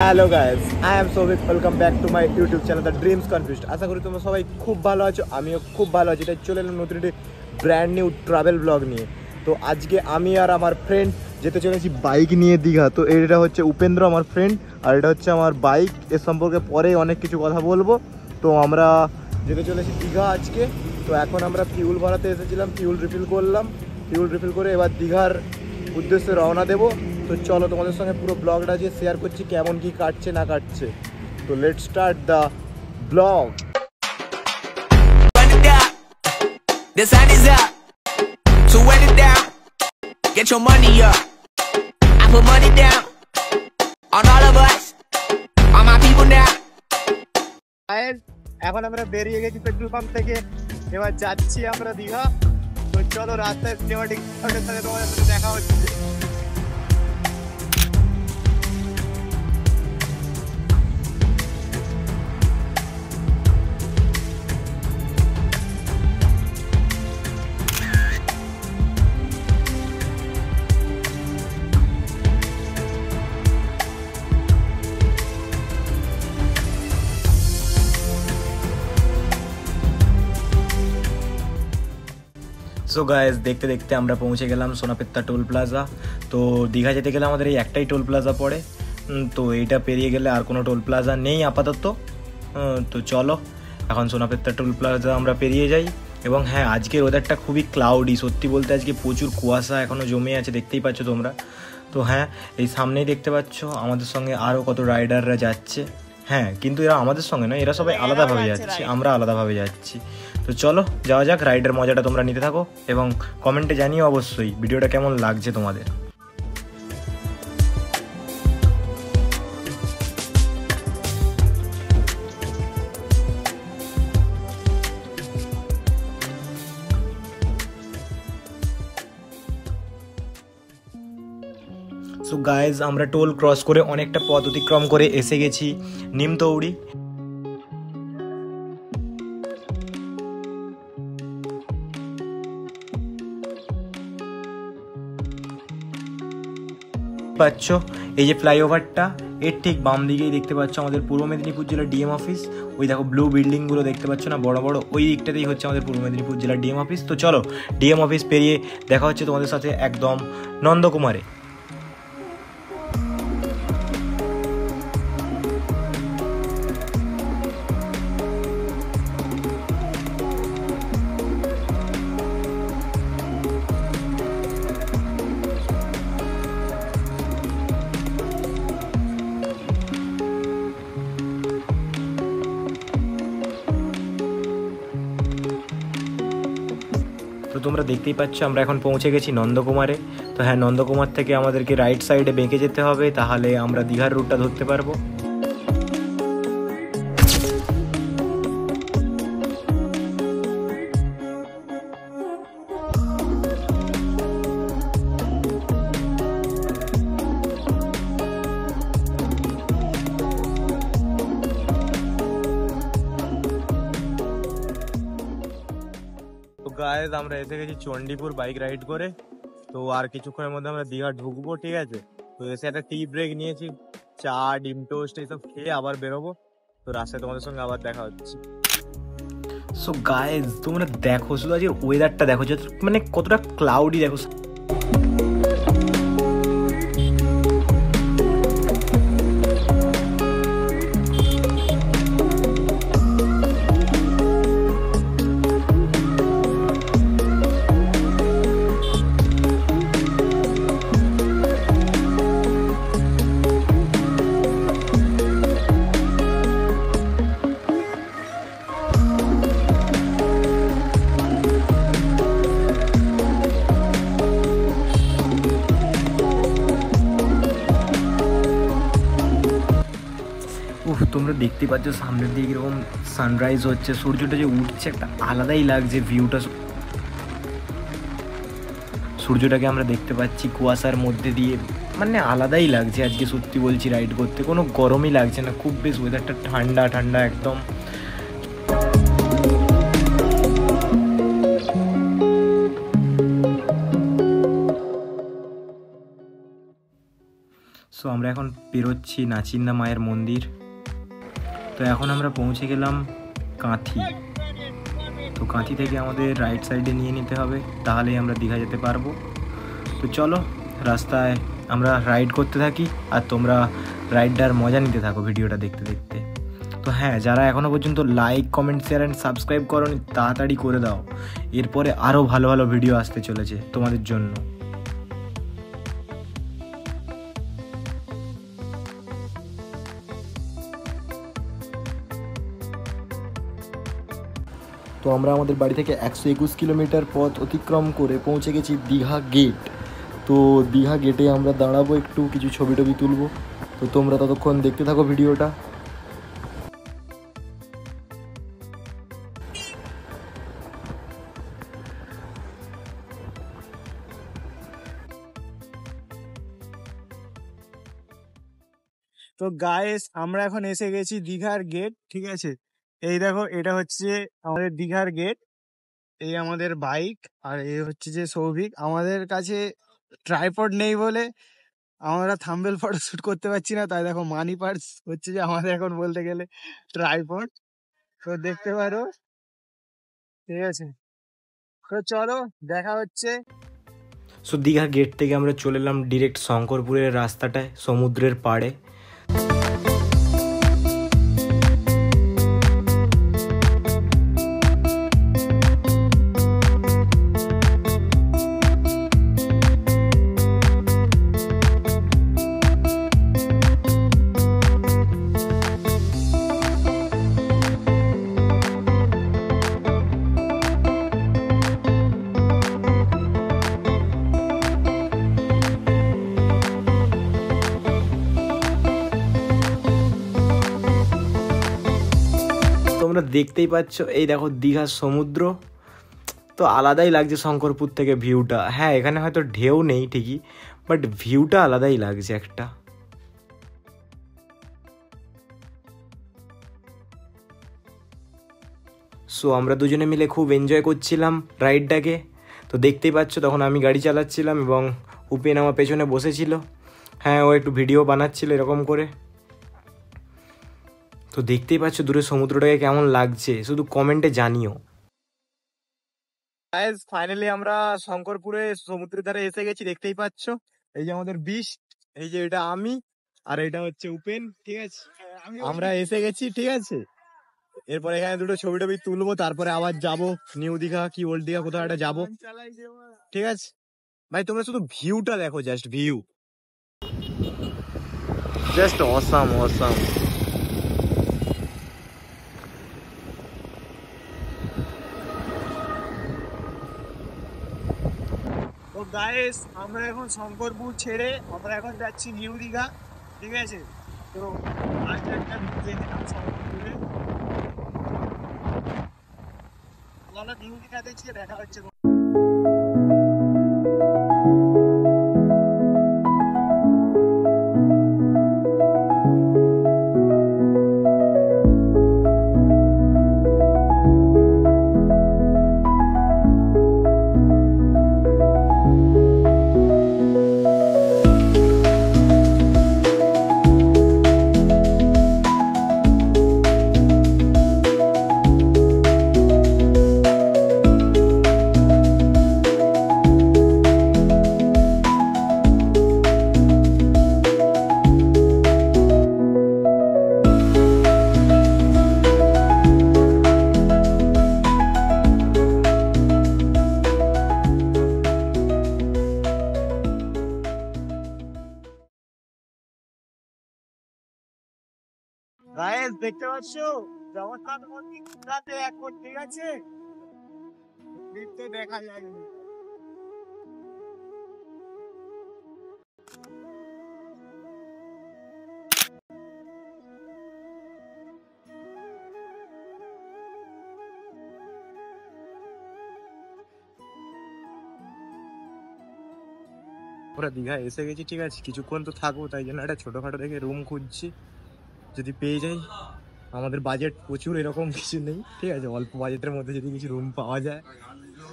Hello guys, I am Souvik. Welcome back to my YouTube channel the dreams confused. আশা করি তোমরা সবাই খুব ভালো আছো, আমিও খুব ভালো আছি। তাই চলে এলাম নতুন একটি ব্র্যান্ড নিউ ট্রাভেল ব্লগ নিয়ে। তো আজকে আমি আর আমার ফ্রেন্ড যেতে চলেছি বাইক নিয়ে দীঘা। তো এটা হচ্ছে উপেন্দ্র, আমার ফ্রেন্ড, আর এটা হচ্ছে আমার বাইক। এর সম্পর্কে পরে অনেক কিছু কথা বলবো। তো আমরা যেতে চলেছি দীঘা আজকে। তো এখন আমরা ফিউল ভরাতে এসেছিলাম, ফিউল রিফিল করলাম। ফিউল রিফিল করে এবার দীঘার উদ্দেশ্যে রওনা দেবো। তো চলো তোমাদের সঙ্গে পুরো ব্লগটা যে শেয়ার করছি কেমন কি কাটছে না কাটছে। তো let's start the blog. The sun is up, so run it down. Get your money up. I put money down on all of us, on my people now. এখন আমরা বেরিয়ে গেছি পেট্রোল পাম্প থেকে, এবার যাচ্ছি আমরা দীঘা। তো চলো রাস্তায় সিনেমাটিক সাথে তোমাদের সাথে দেখা হচ্ছে। সো গাইস, দেখতে দেখতে আমরা পৌঁছে গেলাম সোনাপেত্তা টোল প্লাজা। তো দীঘা যেতে গেলে আমাদের এই একটাই টোল প্লাজা পড়ে। তো এইটা পেরিয়ে গেলে আর কোনো টোল প্লাজা নেই আপাতত। তো চলো এখন সোনাপেত্তা টোল প্লাজা আমরা পেরিয়ে যাই। এবং হ্যাঁ, আজকের ওয়েদারটা খুবই ক্লাউডি, সত্যি বলতে আজকে প্রচুর কুয়াশা এখনও জমে আছে, দেখতেই পাচ্ছ তোমরা। তো হ্যাঁ, এই সামনেই দেখতে পাচ্ছ আমাদের সঙ্গে আরও কত রাইডাররা যাচ্ছে। হ্যাঁ, কিন্তু এরা আমাদের সঙ্গে নয়, এরা সবাই আলাদাভাবে যাচ্ছে, আমরা আলাদাভাবে যাচ্ছি। তো চলো যাওয়া যাক, রাইডের মজাটা তোমরা নিতে থাকো এবং কমেন্টে জানিও অবশ্যই ভিডিওটা কেমন লাগছে তোমাদের। সো গাইজ, আমরা টোল ক্রস করে অনেকটা পথ অতিক্রম করে এসে গেছি নিমতৌড়ি। পাচ্ছ এই যে ফ্লাইওভারটা, এর ঠিক বাম দিকেই দেখতে পাচ্ছ আমাদের পূর্ব মেদিনীপুর জেলার ডিএম অফিস। ওই দেখো ব্লু বিল্ডিংগুলো দেখতে পাচ্ছ না, বড় বড়, ওই দিকটাতেই হচ্ছে আমাদের পূর্ব মেদিনীপুর জেলার ডিএম অফিস। তো চলো ডিএম অফিস পেরিয়ে দেখা হচ্ছে তোমাদের সাথে একদম নন্দকুমারে। তো তোমরা দেখতেই পাচ্ছ আমরা এখন পৌঁছে গেছি নন্দকুমারে। তো হ্যাঁ, নন্দকুমার থেকে আমাদেরকে রাইট সাইডে বেঁকে যেতে হবে, তাহলে আমরা দীঘার রুটটা ধরতে পারবো। গাইজ, আমরা এসে গেছি চণ্ডীপুর বাইক রাইড করে। তো আর কিছুক্ষণের মধ্যে আমরা দীঘা ঢুকবো, ঠিক আছে। তো এসে একটা টি ব্রেক নিয়েছি, চা ডিম টোস্ট এইসব খেয়ে আবার বেরোবো। তো রাস্তায় তোমাদের সঙ্গে আবার দেখা হচ্ছে। সো গাইজ, তোমরা দেখো শুধু আজকের ওয়েদারটা দেখো, যে মানে কতটা ক্লাউডি দেখো। তোমরা দেখতে পাচ্ছ সামনের দিকে এরকম সানরাইজ হচ্ছে, সূর্যটা যে উঠছে একটা আলাদাই লাগছে ভিউটা। সূর্যটাকে আমরা দেখতে পাচ্ছি কুয়াশার মধ্যে দিয়ে, মানে আলাদাই লাগছে আজকে, সত্যি বলছি। রাইড করতে কোনো গরমই লাগছে না, খুব বেশ ওয়েদারটা ঠান্ডা ঠান্ডা একদম। সো আমরা এখন পেরোচ্ছি নাচিন্দা মায়ের মন্দির। তো এখন আমরা পৌঁছে গেলাম কাঁথি। তো কাঁথি থেকে আমাদের রাইট সাইডে নিয়ে নিতে হবে, তাহলেই আমরা দীঘা যেতে পারবো। তো চলো রাস্তায় আমরা রাইড করতে থাকি আর তোমরা রাইডটার মজা নিতে থাকো ভিডিওটা দেখতে দেখতে। তো হ্যাঁ, যারা এখনও পর্যন্ত like comment share and subscribe করোনি তাড়াতাড়ি করে দাও, এরপরে আরও ভালো ভালো ভিডিও আসতে চলেছে তোমাদের জন্য। তো আমরা আমাদের বাড়ি থেকে 121 কিলোমিটার পথ অতিক্রম করে পৌঁছে গেছি দীঘা গেট। তো দীঘা গেটে আমরা দাঁড়াবো, একটু কিছু ছবি টবি তুলবো। তো তোমরা ততক্ষণ দেখতে থাকো ভিডিওটা। তো গাইস আমরা এখন এসে গেছি দীঘার গেট, ঠিক আছে। এই দেখো, এটা হচ্ছে আমাদের দীঘার গেট। এই আমাদের বাইক, আর এই হচ্ছে যে সৌভিক। আমাদের কাছে ট্রাইপড নেই বলে আমরা থাম্বনেল ফটো শুট করতে পারছি না, তাই দেখো মানি পার্স হচ্ছে যে আমাদের এখন বলতে গেলে ট্রাইপড। তো দেখতে পারো, ঠিক আছে। তো চলো দেখা হচ্ছে। সো দীঘা গেট থেকে আমরা চলে এলাম ডিরেক্ট শঙ্করপুরের রাস্তাটায়, সমুদ্রের পাড়ে। তোমরা দেখতেই পাচ্ছ, এই দেখো দীঘার সমুদ্র। তো আলাদাই লাগছে শঙ্করপুর থেকে ভিউটা। হ্যাঁ, এখানে হয়তো ঢেউ নেই ঠিকই, বাট ভিউটা আলাদাই লাগছে একটা। সো আমরা দুজনে মিলে খুব এনজয় করছিলাম রাইডটাকে। তো দেখতেই পাচ্ছ, তখন আমি গাড়ি চালাচ্ছিলাম এবং উপেন আমার পেছনে বসেছিল। হ্যাঁ, ও একটু ভিডিও বানাচ্ছিল এরকম করে। তো দেখতেই পাচ্ছ দূরে সমুদ্রটাকে কেমন লাগছে, শুধু কমেন্টে জানিও। গাইস ফাইনালি আমরা শঙ্করপুরে সমুদ্রের ধারে এসে গেছি, দেখতেই পাচ্ছ। এই যে আমাদের বিশ, এই যে এটা আমি, আর এটা হচ্ছে উপেন, ঠিক আছে। আমরা এসে গেছি, ঠিক আছে। এরপর এখানে দুটো ছবি টবি তুলবো, তারপরে আবার যাব নিউ দীঘা কি ওল্ড দীঘা কোথাও একটা যাবো, ঠিক আছে। ভাই তোমরা শুধু ভিউটা দেখো, just view, just awesome awesome. তো গাইস আমরা এখন শঙ্করপুর ছেড়ে আমরা এখন যাচ্ছি নিউ দীঘা, ঠিক আছে। তো আজ একটা দেখলাম শঙ্করপুরে, আমরা নিউ দীঘা দেখছি, দেখা হচ্ছে। গাইস দেখতে পাচ্ছ জগন্নাথ মন্দির রাতে এখন, ঠিক আছে। দেখতে দেখা যায় না। আমরা দীঘা এসে গেছি, ঠিক আছে। কিছুক্ষণ তো থাকবো, তাই জন্য একটা ছোটখাটো দেখে রুম খুঁজছি, যদি পেয়ে যাই। আমাদের বাজেট প্রচুর এরকম কিছু নেই, ঠিক আছে। অল্প বাজেটের মধ্যে যদি কিছু রুম পাওয়া যায়,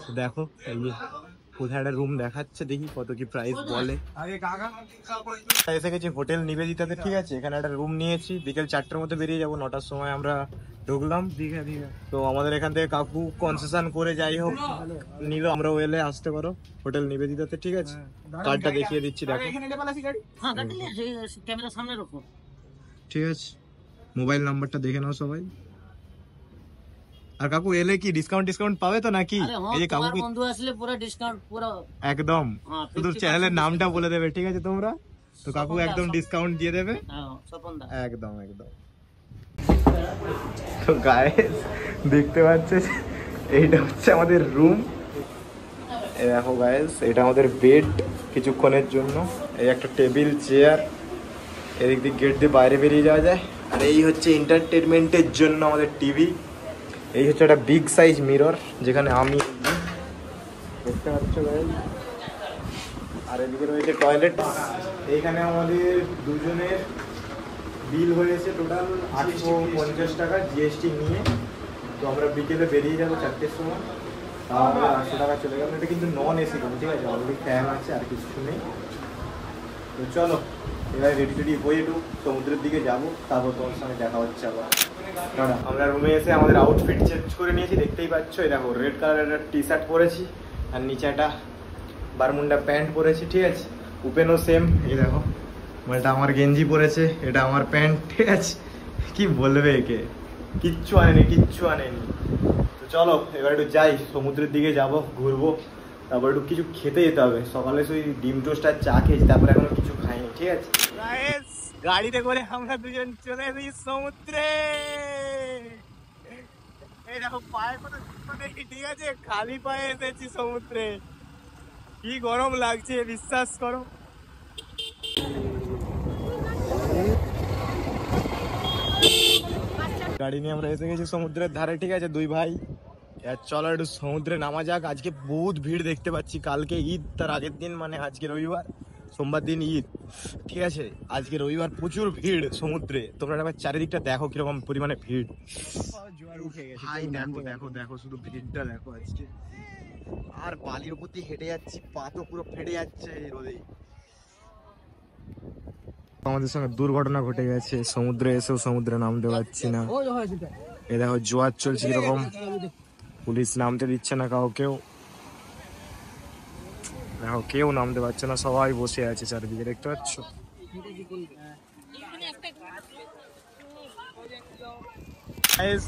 তো দেখো এই যে কোথায় একটা রুম দেখাচ্ছে, দেখি কত কি প্রাইস বলে। এসে গেছি হোটেল নিবেদিতাতে, ঠিক আছে। এখানে একটা রুম নিয়েছি, বিকেল 4টার মধ্যে বেরিয়ে যাবো, 9টার সময় আমরা ঢুকলাম। তো আমাদের এখান থেকে কাকু কনসেশন করে যাই হোক নিল, আমরাও এলে আসতে পারো হোটেল নিবেদিতাতে, ঠিক আছে। কার্ডটা দেখিয়ে দিচ্ছি, দেখো, ঠিক আছে। মোবাইল নাম্বারটা দেখে নাও সবাই। আর কাকু এলে কি ডিসকাউন্ট পাবে তো নাকি? এই যে কাকু বন্ধু আসলে পুরো ডিসকাউন্ট পুরো একদম, শুধু চ্যানেলের নামটা বলে দেবে, ঠিক আছে তোমরা, তো কাকু একদম ডিসকাউন্ট দিয়ে দেবে একদম একদম। তো গাইস দেখতে পাচ্ছিস, এইটা হচ্ছে আমাদের রুম। এই দেখো গাইস, এটা আমাদের বেড কিছুক্ষণের জন্য, এই একটা টেবিল চেয়ার, এদিক দিয়ে গেট দিয়ে বাইরে বেরিয়ে যাওয়া যায়। আর এই হচ্ছে এন্টারটেনমেন্টের জন্য আমাদের টিভি। এই হচ্ছে একটা বিগ সাইজ মিরর, যেখানে আমি দেখতে পাচ্ছ গাইস। আর এদিকে রয়েছে টয়লেট। এইখানে আমাদের দুজনের বিল হয়েছে টোটাল 850 টাকা জিএসটি নিয়ে। তো আমরা বিকেলে বেরিয়ে যাবো 4টের সময়, তাহলে 800 টাকা চলে গেল। এটা কিন্তু নন এসি রুম, ঠিক আছে, অলরেডি ফ্যান আছে, আর কিছু নেই। তো চলো এবার রেডি টেডি হয়ে একটু সমুদ্রের দিকে যাবো, তারপর তোমার সঙ্গে দেখা হচ্ছে আবার। আমরা রুমে এসে আমাদের আউটফিট চেঞ্জ করে নিয়েছি, দেখতেই পাচ্ছ। এই দেখো রেড কালারের একটা টি শার্ট পরেছি, আর নিচে একটা বারমুন্ডা প্যান্ট পরেছি, ঠিক আছে। উপেনও সেম, এই দেখো, এটা আমার গেঞ্জি পরেছে, এটা আমার প্যান্ট, ঠিক আছে। কি বলবে একে, কিচ্ছু আনেনি। তো চলো এবার একটু যাই, সমুদ্রের দিকে যাব, ঘুরবো, তারপর একটু কিছু খেতে যেতে হবে। সকালে সেই ডিম টোস্ট আর চা খেয়েছি, তারপরে এখনো কিছু খাইনি, ঠিক আছে। গাড়িতে করে আমরা দুজন চলে এসেছি সমুদ্রে। এই দেখো পায়ে কোনো জুতো নেই, ঠিক আছে, খালি পায়ে এসেছি সমুদ্রে। কি গরম লাগছে বিশ্বাস করো। গাড়ি নিয়ে আমরা এসে গেছি সমুদ্রের ধারে, ঠিক আছে, দুই ভাই। চলো একটু সমুদ্রে নামা যাক। আজকে বহুত ভিড় দেখতে পাচ্ছি, কালকে ঈদ, তার আগের দিন মানে আজকে রবিবার, সোমবার দিন ঈদ, ঠিক আছে। আজকে রবিবার প্রচুর ভিড় সমুদ্রে। তোমরা এবার চারিদিকটা দেখো কিরকম পরিমাণে ভিড়। ভাই দেখো দেখো দেখো, শুধু ভিড়টা দেখো আজকে। আর বালির উপর দিয়ে হেঁটে যাচ্ছি, পা তো পুরো ফেটে যাচ্ছে এই রোদে। আমাদের সঙ্গে দুর্ঘটনা ঘটে গেছে, সমুদ্রে এসেও সমুদ্রে নামতে পারছি না। এই দেখো জোয়ার চলছে কিরকম, পুলিশ নামতে দিচ্ছে না কাউকেও। দেখো কেউ নামতে পারছে না, সবাই বসে আছে চারিদিকে, দেখতে পাচ্ছ।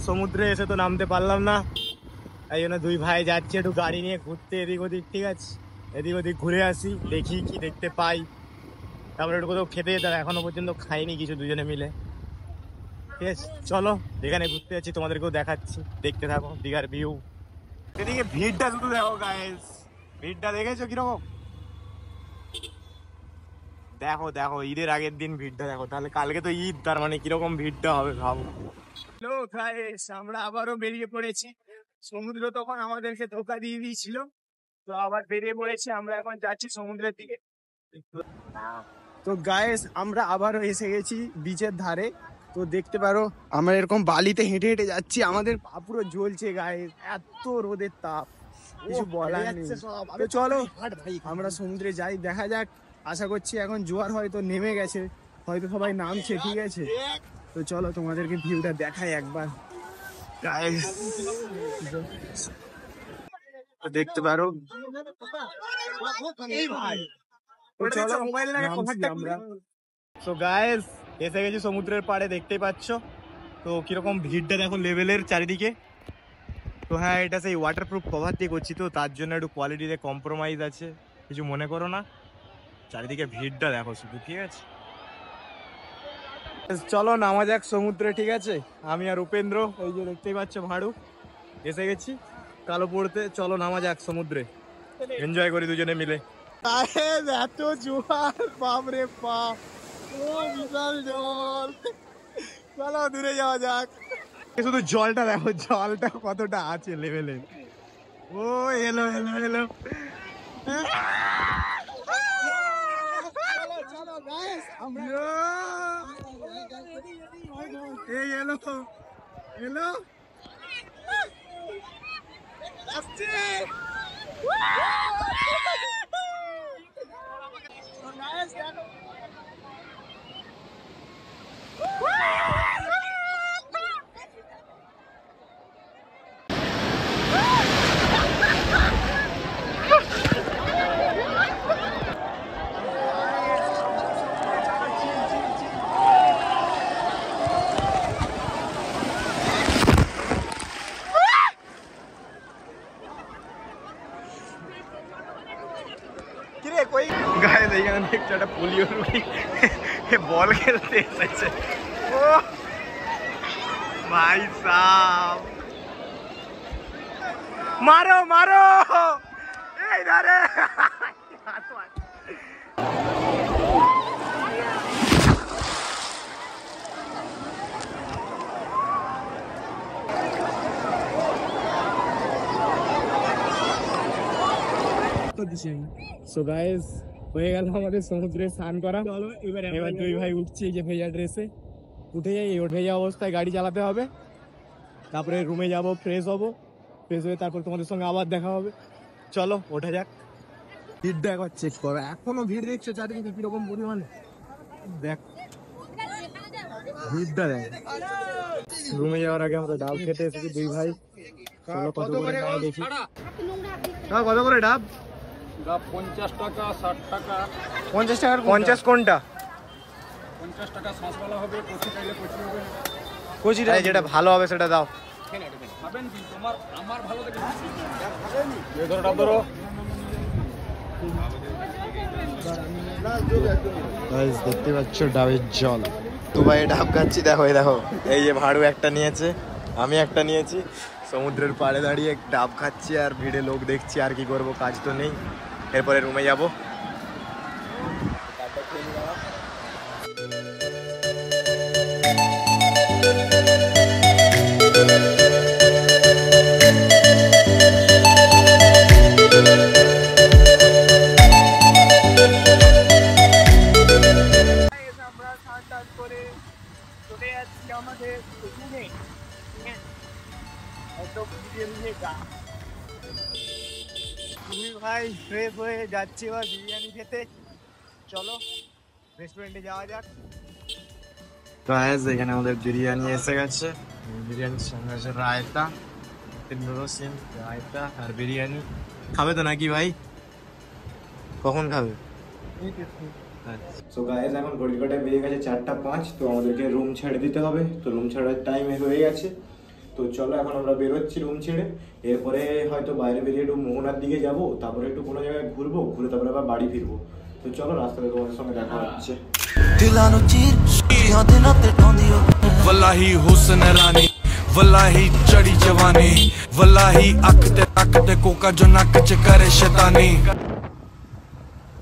সমুদ্রে এসে তো নামতে পারলাম না, এই জন্য দুই ভাই যাচ্ছে একটু গাড়ি নিয়ে ঘুরতে এদিক ওদিক, ঠিক আছে। এদিক ওদিক ঘুরে আসি, দেখি কি দেখতে পাই, তারপরে একটু কোথাও খেতে যেতে হবে। এখনো পর্যন্ত খাইনি কিছু দুজনে মিলে, ঠিক আছে। চলো যেখানে ঘুরতে যাচ্ছি তোমাদেরকেও দেখাচ্ছি, দেখতে থাকো দীঘার ভিউ। এদিকে ভিড়টা শুধু দেখো গাইস, ভিড়টা দেখেছো কিরকম? দেখো দেখো ঈদের আগের দিন ভিড়টা দেখো, তাহলে কালকে তো ঈদ, তার মানে কিরকম ভিড়টা হবে ভাবো। হ্যালো গাইস, আমরা আবারও বেরিয়ে পড়েছি। সমুদ্র তখন আমাদেরকে ধোকা দিয়ে দিয়েছিল, তো আবার বেরিয়ে পড়েছি। আমরা এখন যাচ্ছি সমুদ্রের দিকে। তো গাইস আমরা আবারও এসে গেছি বিচের ধারে। তো দেখতে পারো আমরা এরকম বালিতে হেঁটে হেঁটে যাচ্ছি, আমাদের পা পুরো জ্বলছে গাইস, এত রোদের তাপ, কিছু বলার নেই। তো চলো আমরা সমুদ্রে যাই, দেখা যাক। আশা করছি এখন জোয়ার হয়তো নেমে গেছে, হয়তো সবাই নামছে, ঠিক আছে। তো চলো তোমাদেরকে ভিউটা দেখাই একবার গাইস। দেখতে পারো তো গাইস এসে গেছি সমুদ্রের পাড়ে, দেখতেই পাচ্ছ। তো কিরকম ভিড়টা দেখো লেভেলের চারিদিকে। তো হ্যাঁ, এটা সেই ওয়াটারপ্রুফ কভার দিয়ে করছি, তো তার জন্য একটু কোয়ালিটিতে কম্প্রোমাইজ আছে, কিছু মনে করো না। চারিদিকে ভিড়টা দেখো শুধু, ঠিক আছে। চলো নামা যাক সমুদ্রে, ঠিক আছে। আমি আর উপেন্দ্র, এই যে দেখতেই পাচ্ছ ভাড়ু, এসে গেছি কালো পড়তে। চলো নামা যাক সমুদ্রে, এনজয় করি দুজনে মিলে। এত জোয়ার, বাপরে বাপ, ও বিশাল জল। চলো দূরে যাওয়া যাক। শুধু জলটা দেখো, জলটা কতটা আছে লেভেলে। ও এলো এলো এলো, এই এলো এলো, আসছে গাইস এইখানে দেখছো একটা পোলিও রুগী বল খেলতে এসেছে। ও ভাই সাব, মারো মারো এই ধরে। সো গাইস হয়ে গেল আমাদের সমুদ্রে স্নান করা। এবার দুই ভাই উঠছি এই যে ভেজা ড্রেসে, উঠে যাই। এই ভেজা অবস্থায় গাড়ি চালাতে হবে, তারপরে রুমে যাব, ফ্রেশ হব, ফ্রেশ হয়ে তারপর তোমাদের সঙ্গে আবার দেখা হবে। চলো ওঠা যাক। ভিড়টা একবার চেক করো, এখনো ভিড় দেখছো চারিদিকে কিরকম পরিমাণে, দেখ ভিড়টা দেখ। রুমে যাওয়ার আগে আমরা ডাব খেতে এসেছি দুই ভাই। চলো কত করে ডাব দেখি। কত করে ডাব? 50 টাকা, 60 টাকা। 50 টাকার 50 কোনটা? 50 টাকা শাঁসওয়ালা হবে, কচি চাইলে কচি হবে। কচিটা যেটা ভালো হবে সেটা দাও। খাবেন কি? তোমার আমার ভালো থেকে এই ধরো ডাব ধরো। গাইস দেখতে পাচ্ছ ডাবের জল। তো ভাই ডাব খাচ্ছি, দেখো এই দেখো, এই যে ভাড়ু একটা নিয়েছে, আমি একটা নিয়েছি। সমুদ্রের পাড়ে দাঁড়িয়ে ডাব খাচ্ছি আর ভিড়ে লোক দেখছি। আর কি করব, কাজ তো নেই। এরপরে রুমে যাব। আমরা স্নান টান করে চলে যাচ্ছি আমাদের রুমে। ভাই ফ্রেশ হয়ে যাচ্ছি এবার বিরিয়ানি খেতে। চলো রেস্টুরেন্টে যাওয়া যাক। তো এখানে আমাদের বিরিয়ানি এসে গেছে। বিরিয়ানির সঙ্গে আছে রায়তা, রসিন, রায়তা আর বিরিয়ানি। খাবে তো নাকি ভাই? কখন খাবে? সো গাইস এখন ঘড়ির কাঁটায় বেজে গেছে 4টা 5। তো আমাদেরকে রুম ছেড়ে দিতে হবে। তো রুম ছাড়ার টাইম হয়ে গেছে। তো চলো এখন আমরা বেরোচ্ছি রুম ছেড়ে। এরপরে হয়তো বাইরে বেরিয়ে একটু মোহনার দিকে যাব, তারপরে একটু কোনো জায়গায় ঘুরবো, ঘুরে তারপরে আবার বাড়ি ফিরবো। তো চলো রাস্তাতে তোমাদের সঙ্গে দেখা হচ্ছে। वल्लाही हुस्न रानी, वल्लाही चढ़ी जवानी, वल्लाही अकते कोका जो नक च करे शैतानी।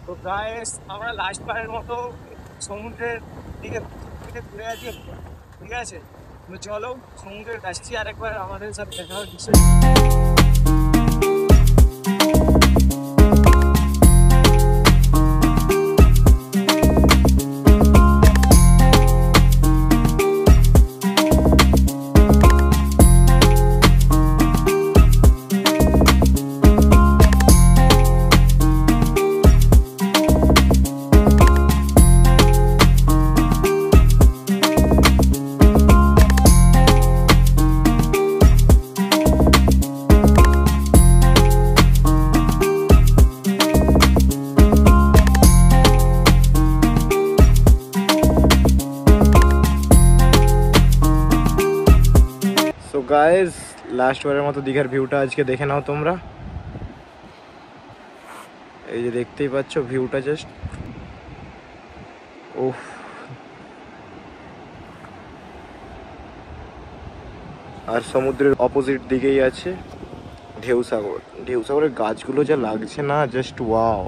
তো গাইস আমরা লাস্ট বারের মতো সমুদ্রের দিকে ঘুরে আছি, ঠিক আছে? তো চলো সমুদ্রের কাছে আরেকবার আমাদের সাথে দেখা হচ্ছে। গাইস লাস্ট বারের মতো দীঘার ভিউটা আজকে দেখে নাও তোমরা। এই যে দেখতেই পাচ্ছ ভিউটা জাস্ট ওফ। আর সমুদ্রের অপোজিট দিকেই আছে ঢেউসাগর। ঢেউসাগরের গাছগুলো যা লাগছে না, জাস্ট ওয়াও।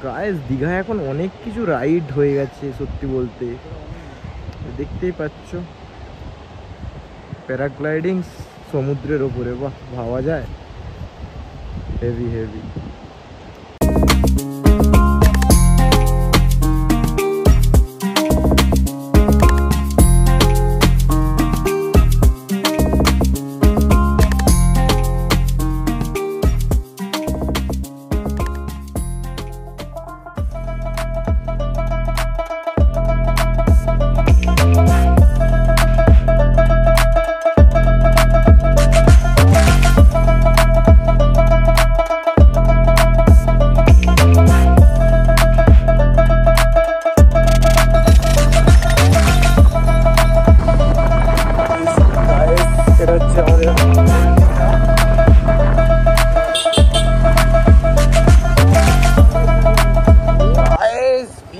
গাইস দীঘায় এখন অনেক কিছু রাইড হয়ে গেছে সত্যি বলতে, দেখতেই পাচ্ছ। প্যারাগ্লাইডিং সমুদ্রের ওপরে, বাহ ভাবা যায়, হেভি হেভি।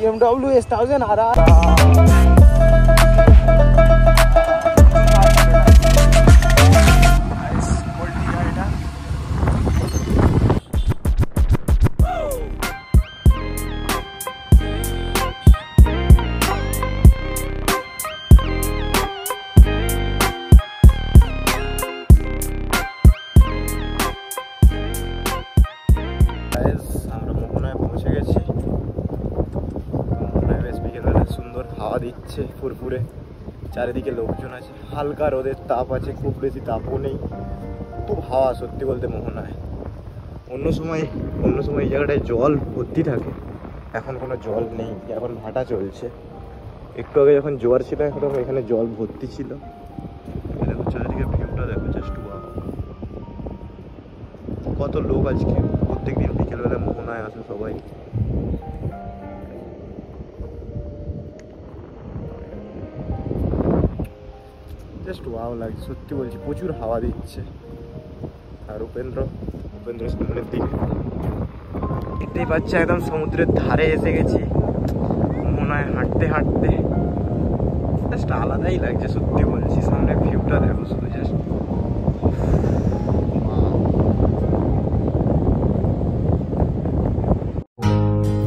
BMW S1000 आ रहा সুন্দর হাওয়া দিচ্ছে ফুরফুরে, চারিদিকে লোকজন আছে, হালকা রোদের তাপ আছে, খুব বেশি তাপও নেই, খুব হাওয়া সত্যি বলতে মোহনায়। অন্য সময় এই জায়গাটায় জল ভর্তি থাকে, এখন কোনো জল নেই, এখন ভাটা চলছে। একটু আগে যখন জোয়ার ছিল এখন এখানে জল ভর্তি ছিল। দেখো চারিদিকে ভিউটা দেখো, জাস্ট ওয়াও। কত লোক আজকে প্রত্যেকদিন বিকেলবেলা মোহনায় আসে সবাই। জাস্ট ওয়াও লাগছে সত্যি বলছি, প্রচুর হাওয়া দিচ্ছে। আর উপেন্দ্র সামনের দিকে দেখতেই পাচ্ছি, একদম সমুদ্রের ধারে এসে গেছি। মনে হয় হাঁটতে হাঁটতে জাস্ট আলাদাই লাগছে সত্যি বলছি। সামনে ভিউটা দেখো শুধু, জাস্ট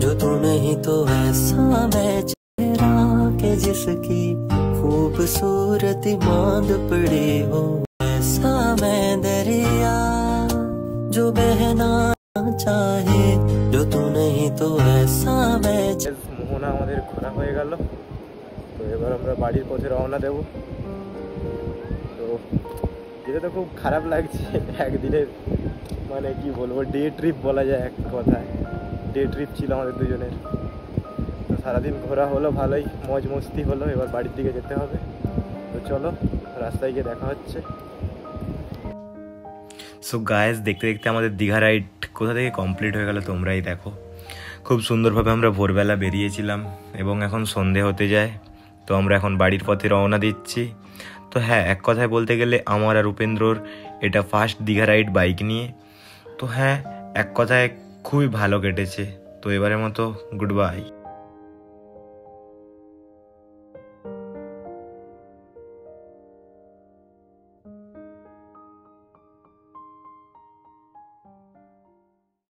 जो तू नहीं तो ऐसा मैं चेहरा के जिसकी खूबसूरती मांद पड़ी हो, ऐसा मैं दरिया जो बहना चाहे, जो तू नहीं तो ऐसा मैं। মোহনা আমাদের ঘোরা হয়ে গেল, তো এবার আমরা বাড়ির পথে রওনা দেব। তো যেটা তো খুব খারাপ লাগছে, একদিনের মানে কি বলবো, ডে ট্রিপ বলা যায় এক কথায়। ডে ট্রিপ ছিল আমাদের দুজনের। তো সারাদিন ঘোরা হলো, ভালোই মজ মস্তি হলো, এবার বাড়ির দিকে যেতে হবে। তো চলো রাস্তায় গিয়ে দেখা হচ্ছে। সো গাইস, দেখতে দেখতে আমাদের দীঘা রাইড কোথা থেকে কমপ্লিট হয়ে গেল তোমরাই দেখো। খুব সুন্দরভাবে আমরা ভোরবেলা বেরিয়েছিলাম এবং এখন সন্ধে হতে যায়। তো আমরা এখন বাড়ির পথে রওনা দিচ্ছি। তো হ্যাঁ, এক কথায় বলতে গেলে আমার আর উপেন্দ্রর এটা ফার্স্ট দীঘা রাইড বাইক নিয়ে। তো হ্যাঁ, এক কথায় খুবই ভালো কেটেছে। তো এবারের মতো গুড বাই।